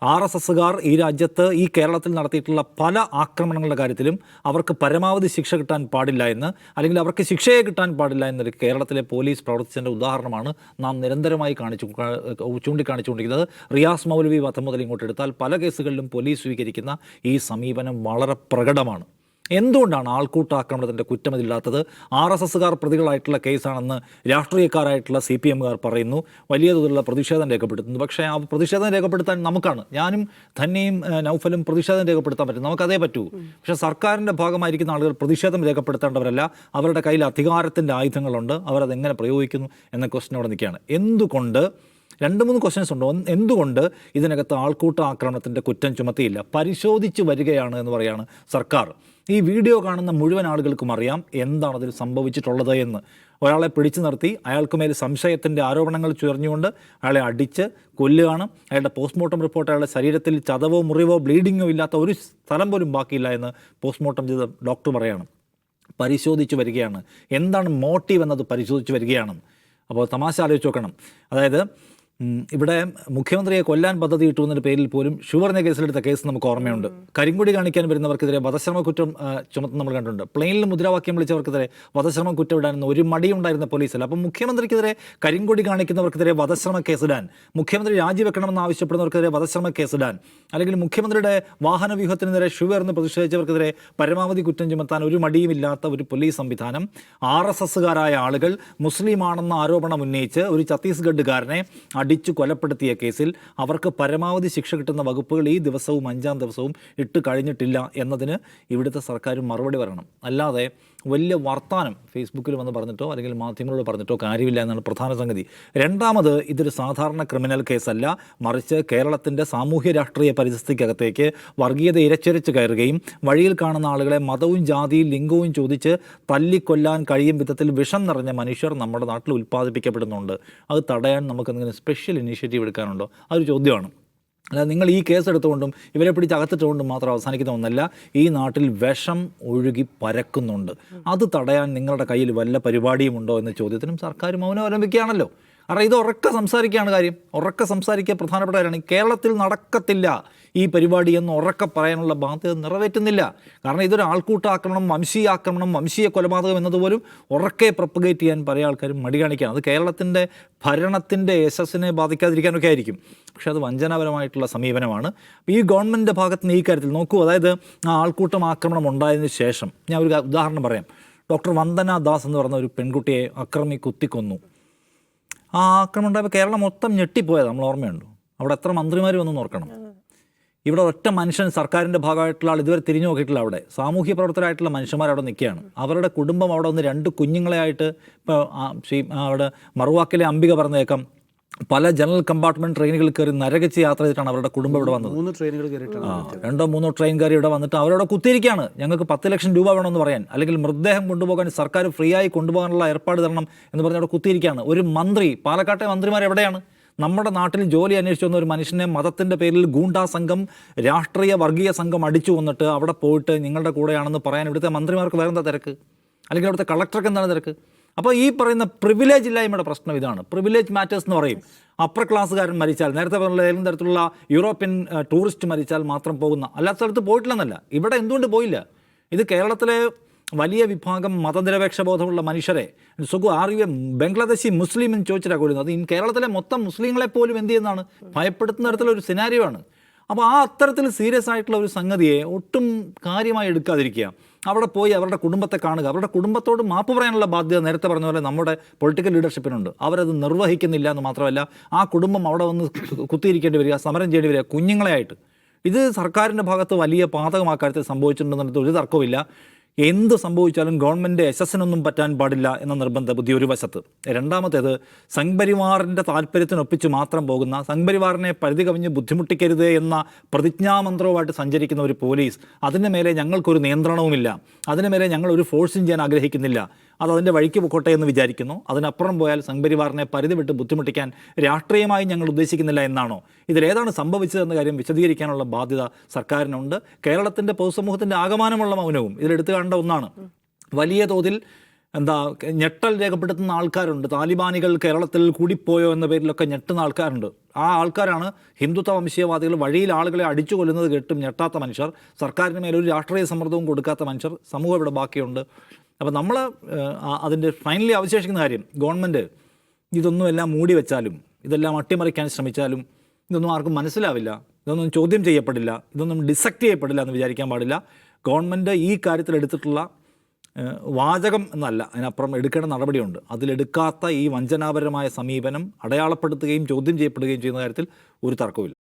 RSSകാർ ഈ രാജ്യത്ത് ഈ കേരളത്തിൽ നടത്തിയിട്ടുള്ള പല ആക്രമണങ്ങളുടെ കാര്യത്തിലും അവർക്ക് പരമാവധി ശിക്ഷ കിട്ടാൻ പാടില്ല എന്ന്, അല്ലെങ്കിൽ അവർക്ക് ശിക്ഷയെ കിട്ടാൻ പാടില്ല എന്നൊരു കേരളത്തിലെ പോലീസ് പ്രവർത്തിച്ചതിൻ്റെ ഉദാഹരണമാണ് നാം നിരന്തരമായി ചൂണ്ടിക്കാണിച്ചുകൊണ്ടിരിക്കുന്നത്. റിയാസ് മൗലവി വധം മുതൽ ഇങ്ങോട്ട് എടുത്താൽ പല കേസുകളിലും പോലീസ് സ്വീകരിക്കുന്ന ഈ സമീപനം വളരെ പ്രകടമാണ്. എന്തുകൊണ്ടാണ് ആൾക്കൂട്ടാക്രമണത്തിൻ്റെ കുറ്റമതില്ലാത്തത്? RSSകാർ പ്രതികളായിട്ടുള്ള കേസാണെന്ന് രാഷ്ട്രീയക്കാരായിട്ടുള്ള CPMകാർ പറയുന്നു, വലിയ തോതിലുള്ള പ്രതിഷേധം രേഖപ്പെടുത്തുന്നു. പക്ഷേ ആ പ്രതിഷേധം രേഖപ്പെടുത്താൻ നമുക്കാണ്, ഞാനും ധന്യയും നൗഫലും പ്രതിഷേധം രേഖപ്പെടുത്താൻ പറ്റും, നമുക്കതേ പറ്റൂ. പക്ഷേ സർക്കാരിൻ്റെ ഭാഗമായിരിക്കുന്ന ആളുകൾ പ്രതിഷേധം രേഖപ്പെടുത്തേണ്ടവരല്ല. അവരുടെ കയ്യിൽ അധികാരത്തിൻ്റെ ആയുധങ്ങളുണ്ട്, അവരതെങ്ങനെ പ്രയോഗിക്കുന്നു എന്ന ക്വസ്റ്റ്യൻ അവിടെ നിൽക്കുകയാണ്. എന്തുകൊണ്ട് 2-3 ക്വസ്റ്റ്യൻസ് ഉണ്ടോ? എന്തുകൊണ്ട് ഇതിനകത്ത് ആൾക്കൂട്ട ആക്രമണത്തിൻ്റെ കുറ്റം ചുമത്തിയില്ല? പരിശോധിച്ച് വരികയാണ് എന്ന് പറയാണ് സർക്കാർ. ഈ വീഡിയോ കാണുന്ന മുഴുവൻ ആളുകൾക്കും അറിയാം എന്താണ് അതിൽ സംഭവിച്ചിട്ടുള്ളത് എന്ന്. ഒരാളെ പിടിച്ചു നിർത്തി അയാൾക്കുമേൽ സംശയത്തിൻ്റെ ആരോപണങ്ങൾ ചുരഞ്ഞുകൊണ്ട് അയാളെ അടിച്ച് കൊല്ലുകയാണ്. അയാളുടെ പോസ്റ്റ്മോർട്ടം റിപ്പോർട്ട് അയാളുടെ ശരീരത്തിൽ ചതവോ മുറിവോ ബ്ലീഡിങ്ങോ ഇല്ലാത്ത ഒരു സ്ഥലം പോലും ബാക്കിയില്ല എന്ന് പോസ്റ്റ്മോർട്ടം ചെയ്ത ഡോക്ടർ പറയാണ്. പരിശോധിച്ച് വരികയാണ്, എന്താണ് മോട്ടീവ് എന്നത് പരിശോധിച്ച് വരികയാണ്. അപ്പോൾ തമാശ ആലോചിച്ച് നോക്കണം. അതായത് ഇവിടെ മുഖ്യമന്ത്രിയെ കൊല്ലാൻ പദ്ധതി ഇട്ടു എന്നതിൻ്റെ പേരിൽ പോലും ഷുവർണ കേസിലെടുത്ത കേസ് നമുക്ക് ഓർമ്മയുണ്ട്. കരിങ്കൊടി കാണിക്കാൻ വരുന്നവർക്കെതിരെ വധശ്രമ കുറ്റം ചുമത്തുന്ന നമ്മൾ കണ്ടിട്ടുണ്ട്. പ്ലെയിനിൽ മുദ്രാവാക്യം വിളിച്ചവർക്കെതിരെ വധശ്രമ കുറ്റം ഇടാൻ ഒരു മടിയുണ്ടായിരുന്ന പോലീസല്ല. അപ്പം മുഖ്യമന്ത്രിക്കെതിരെ കരിങ്കൊടി കാണിക്കുന്നവർക്കെതിരെ വധശ്രമ കേസിടാൻ, മുഖ്യമന്ത്രി രാജിവെക്കണമെന്ന് ആവശ്യപ്പെടുന്നവർക്കെതിരെ വധശ്രമ കേസിടാൻ, അല്ലെങ്കിൽ മുഖ്യമന്ത്രിയുടെ വാഹന വ്യൂഹത്തിനെതിരെ ഷുവർന്ന് പ്രതിഷേധിച്ചവർക്കെതിരെ പരമാവധി കുറ്റം ചുമത്താൻ ഒരു മടിയുമില്ലാത്ത ഒരു പോലീസ് സംവിധാനം, RSSകാരായ ആളുകൾ മുസ്ലിമാണെന്ന ആരോപണം ഉന്നയിച്ച് ഒരു ഛത്തീസ്ഗഡുകാരനെ അടിച്ചു കൊലപ്പെടുത്തിയ കേസിൽ അവർക്ക് പരമാവധി ശിക്ഷ കിട്ടുന്ന വകുപ്പുകൾ ഈ ദിവസവും 5-ാം ദിവസവും ഇട്ട് കഴിഞ്ഞിട്ടില്ല എന്നതിന് ഇവിടുത്തെ സർക്കാർ മറുപടി പറയണം. അല്ലാതെ വലിയ വർത്താനം ഫേസ്ബുക്കിൽ വന്ന് പറഞ്ഞിട്ടോ അല്ലെങ്കിൽ മാധ്യമങ്ങളോട് പറഞ്ഞിട്ടോ കാര്യമില്ല എന്നാണ് പ്രധാന സംഗതി. രണ്ടാമത്, ഇതൊരു സാധാരണ ക്രിമിനൽ കേസല്ല, മറിച്ച് കേരളത്തിൻ്റെ സാമൂഹ്യ രാഷ്ട്രീയ പരിസ്ഥിതിക്കകത്തേക്ക് വർഗീയത ഇരച്ചൊരച്ച് കയറുകയും വഴിയിൽ കാണുന്ന ആളുകളെ മതവും ജാതിയും ലിംഗവും ചോദിച്ച് തല്ലിക്കൊല്ലാൻ കഴിയും വിധത്തിൽ വിഷം നിറഞ്ഞ മനുഷ്യർ നമ്മുടെ നാട്ടിൽ ഉൽപ്പാദിപ്പിക്കപ്പെടുന്നുണ്ട്. അത് തടയാൻ നമുക്ക് എന്തെങ്കിലും സ്പെഷ്യൽ ഇനീഷ്യേറ്റീവ് എടുക്കാനുണ്ടോ? അതൊരു ചോദ്യമാണ്. അല്ലാതെ നിങ്ങൾ ഈ കേസ് എടുത്തുകൊണ്ടും ഇവരെ പിടിച്ച് അകത്തിട്ടുകൊണ്ടും മാത്രം അവസാനിക്കുന്ന ഒന്നല്ല. ഈ നാട്ടിൽ വിഷം ഒഴുകി പരക്കുന്നുണ്ട്. അത് തടയാൻ നിങ്ങളുടെ കയ്യിൽ വല്ല പരിപാടിയുമുണ്ടോ എന്ന ചോദ്യത്തിനും സർക്കാർ മൗനം അവലംബിക്കുകയാണല്ലോ. കാരണം ഇത് ഉറക്കെ സംസാരിക്കുകയാണ് കാര്യം. ഉറക്കെ സംസാരിക്കുക പ്രധാനപ്പെട്ട കാര്യമാണ്. കേരളത്തിൽ നടക്കത്തില്ല ഈ പരിപാടി എന്ന് ഉറക്കെ പറയാനുള്ള ബാധ്യത നിറവേറ്റുന്നില്ല. കാരണം ഇതൊരു ആൾക്കൂട്ടാക്രമണം, വംശീയാക്രമണം, വംശീയ കൊലപാതകം എന്നതുപോലും ഉറക്കെ പ്രൊപ്പഗേറ്റ് ചെയ്യാൻ പല ആൾക്കാരും മടി കാണിക്കുകയാണ്. അത് കേരളത്തിൻ്റെ ഭരണത്തിൻ്റെ യശസ്സിനെ ബാധിക്കാതിരിക്കാനൊക്കെ ആയിരിക്കും. പക്ഷേ അത് വഞ്ചനാപരമായിട്ടുള്ള സമീപനമാണ്. ഈ ഗവൺമെൻറ്റിൻ്റെ ഭാഗത്ത് നിന്ന് ഈ കാര്യത്തിൽ നോക്കൂ. അതായത് ആ ആൾക്കൂട്ടം ആക്രമണം ഉണ്ടായതിന് ശേഷം ഞാൻ ഒരു ഉദാഹരണം പറയാം. ഡോക്ടർ വന്ദന ദാസ് എന്ന് പറഞ്ഞ ഒരു പെൺകുട്ടിയെ അക്രമി കുത്തിക്കൊന്നു. ആ ആക്രമണം ഉണ്ടായപ്പോൾ കേരളം മൊത്തം ഞെട്ടിപ്പോയത് നമ്മൾ ഓർമ്മയുണ്ടോ? അവിടെ എത്ര മന്ത്രിമാർ വന്നു ഓർക്കണം. ഇവിടെ ഒറ്റ മനുഷ്യൻ സർക്കാരിൻ്റെ ഭാഗമായിട്ടുള്ള ആൾ ഇതുവരെ തിരിഞ്ഞു നോക്കിയിട്ടില്ല. അവിടെ സാമൂഹ്യ പ്രവർത്തകരായിട്ടുള്ള മനുഷ്യന്മാർ അവിടെ നിൽക്കുകയാണ്. അവരുടെ കുടുംബം അവിടെ വന്ന് 2 കുഞ്ഞുങ്ങളെ ആയിട്ട്, ഇപ്പോൾ അവിടെ മറുവാക്കിലെ അംബിക പറഞ്ഞേക്കാം, പല ജനറൽ കമ്പാർട്ട്മെൻറ്റ് ട്രെയിനുകൾ കയറി നരകിച്ച് യാത്ര ചെയ്തിട്ടാണ് അവരുടെ കുടുംബം ഇവിടെ വന്നത്. 3 ട്രെയിനുകൾ കയറിയിട്ടാണ്. 2-3 ട്രെയിൻ കയറി ഇവിടെ വന്നിട്ട് അവരവിടെ കുത്തിയിരിക്കുകയാണ്. ഞങ്ങൾക്ക് 10 ലക്ഷം രൂപ വേണമെന്ന് പറയാൻ, അല്ലെങ്കിൽ മൃതദേഹം കൊണ്ടുപോകാൻ സർക്കാർ ഫ്രീ ആയി കൊണ്ടുപോകാനുള്ള ഏർപ്പാട് തരണം എന്ന് പറഞ്ഞ് അവിടെ കുത്തിയിരിക്കുകയാണ്. ഒരു മന്ത്രി, പാലക്കാട്ടെ മന്ത്രിമാർ എവിടെയാണ്? നമ്മുടെ നാട്ടിൽ ജോലി അന്വേഷിച്ചു വന്ന ഒരു മനുഷ്യനെ മതത്തിൻ്റെ പേരിൽ ഗൂണ്ടാ സംഘം, രാഷ്ട്രീയ വർഗീയ സംഘം അടിച്ചു വന്നിട്ട് അവിടെ പോയിട്ട് നിങ്ങളുടെ കൂടെയാണെന്ന് പറയാൻ ഇവിടുത്തെ മന്ത്രിമാർക്ക് വേറെന്താ തിരക്ക്? അല്ലെങ്കിൽ അവിടുത്തെ കളക്ടർക്ക് എന്താണ് തിരക്ക്? അപ്പോൾ ഈ പറയുന്ന പ്രിവിലേജ് ഇല്ലായ്മയുടെ പ്രശ്നം ഇതാണ്. പ്രിവിലേജ് മാറ്റേഴ്സ് എന്ന് പറയും. അപ്പർ ക്ലാസ്സുകാരൻ മരിച്ചാൽ, നേരത്തെ പറഞ്ഞ ഏതെങ്കിലും തരത്തിലുള്ള യൂറോപ്യൻ ടൂറിസ്റ്റ് മരിച്ചാൽ മാത്രം പോകുന്ന, അല്ലാത്ത സ്ഥലത്ത് പോയിട്ടില്ലെന്നല്ല. ഇവിടെ എന്തുകൊണ്ട് പോയില്ല? ഇത് കേരളത്തിലെ വലിയ വിഭാഗം മതനിരപേക്ഷ ബോധമുള്ള മനുഷ്യരെ സുഖു ആർ ബംഗ്ലാദേശി മുസ്ലിം എന്ന് ചോദിച്ചിട്ടാണ് കൊല്ലുന്നത്. അത് കേരളത്തിലെ മൊത്തം മുസ്ലിങ്ങളെപ്പോലും എന്ത് ചെയ്യുന്നതാണ്? ഭയപ്പെടുത്തുന്ന തരത്തിലൊരു സിനാരിയോ ആണ്. അപ്പോൾ ആ അത്തരത്തിൽ സീരിയസ് ആയിട്ടുള്ള ഒരു സംഗതിയെ ഒട്ടും കാര്യമായി എടുക്കാതിരിക്കുക. അവിടെ പോയി അവരുടെ കുടുംബത്തെ കാണുക, അവരുടെ കുടുംബത്തോട് മാപ്പ് പറയാനുള്ള ബാധ്യത നേരത്തെ പറഞ്ഞ പോലെ നമ്മുടെ പൊളിറ്റിക്കൽ ലീഡർഷിപ്പിനുണ്ട്. അവരത് നിർവഹിക്കുന്നില്ല എന്ന് മാത്രമല്ല, ആ കുടുംബം അവിടെ വന്ന് കുത്തിയിരിക്കേണ്ടി വരിക, സമരം ചെയ്യേണ്ടി വരിക കുഞ്ഞുങ്ങളെയായിട്ട്. ഇത് സർക്കാരിൻ്റെ ഭാഗത്ത് വലിയ പാതകമാക്കാര്യത്തിൽ സംഭവിച്ചിട്ടുണ്ടെന്നുള്ളത് ഒരു തർക്കമില്ല. എന്ത് സംഭവിച്ചാലും ഗവൺമെൻറ് യശസ്സിനൊന്നും പറ്റാൻ പാടില്ല എന്ന നിർബന്ധ ബുദ്ധി ഒരു വശത്ത്. രണ്ടാമത്തേത്, സംഘ്പരിവാറിൻ്റെ താല്പര്യത്തിനൊപ്പിച്ച് മാത്രം പോകുന്ന, സംഘ്പരിവാറിനെ പരിധി കവിഞ്ഞ് ബുദ്ധിമുട്ടിക്കരുത് എന്ന പ്രതിജ്ഞാമന്ത്രവുമായിട്ട് സഞ്ചരിക്കുന്ന ഒരു പോലീസ്. അതിന് മേലെ ഞങ്ങൾക്കൊരു നിയന്ത്രണവുമില്ല, അതിന് മേലെ ഞങ്ങൾ ഒരു ഫോഴ്സും ചെയ്യാൻ ആഗ്രഹിക്കുന്നില്ല, അതതിൻ്റെ വഴിക്ക് പൊക്കോട്ടെ എന്ന് വിചാരിക്കുന്നു. അതിനപ്പുറം പോയാൽ സംഘ്പരിവാറിനെ പരിധി വിട്ട് ബുദ്ധിമുട്ടിക്കാൻ രാഷ്ട്രീയമായി ഞങ്ങൾ ഉദ്ദേശിക്കുന്നില്ല എന്നാണോ? ഇതിലേതാണ് സംഭവിച്ചതെന്ന കാര്യം വിശദീകരിക്കാനുള്ള ബാധ്യത സർക്കാരിനുണ്ട്. കേരളത്തിൻ്റെ പൊതുസമൂഹത്തിൻ്റെ ആകമാനമുള്ള മൗനവും ഇതിലെടുത്തു കാണേണ്ട ഒന്നാണ്. വലിയ തോതിൽ എന്താ ഞെട്ടൽ രേഖപ്പെടുത്തുന്ന ആൾക്കാരുണ്ട്. താലിബാനികൾ കേരളത്തിൽ കൂടിപ്പോയോ എന്ന പേരിലൊക്കെ ഞെട്ടുന്ന ആൾക്കാരുണ്ട്. ആ ആൾക്കാരാണ് ഹിന്ദുത്വ വംശീയവാദികൾ. വഴിയിൽ ആളുകളെ അടിച്ചു കൊല്ലുന്നത് കേട്ടും ഞെട്ടാത്ത മനുഷ്യർ, സർക്കാരിന് മേലൊരു രാഷ്ട്രീയ സമ്മർദ്ദവും കൊടുക്കാത്ത മനുഷ്യർ സമൂഹം ഇവിടെ ബാക്കിയുണ്ട്. അപ്പോൾ നമ്മൾ അതിൻ്റെ ഫൈനലി അവശേഷിക്കുന്ന കാര്യം, ഗവൺമെൻറ് ഇതൊന്നും എല്ലാം മൂടി വെച്ചാലും, ഇതെല്ലാം അട്ടിമറിക്കാൻ ശ്രമിച്ചാലും ഇതൊന്നും ആർക്കും മനസ്സിലാവില്ല, ഇതൊന്നും ചോദ്യം ചെയ്യപ്പെടില്ല, ഇതൊന്നും ഡിസക്റ്റ് ചെയ്യപ്പെടില്ല എന്ന് വിചാരിക്കാൻ പാടില്ല. ഗവൺമെൻറ് ഈ കാര്യത്തിൽ എടുത്തിട്ടുള്ള വാചകം എന്നല്ല, അതിനപ്പുറം എടുക്കേണ്ട നടപടിയുണ്ട്. അതിലെടുക്കാത്ത ഈ വഞ്ചനാപരമായ സമീപനം അടയാളപ്പെടുത്തുകയും ചോദ്യം ചെയ്യപ്പെടുകയും ചെയ്യുന്ന കാര്യത്തിൽ ഒരു തർക്കവുമില്ല.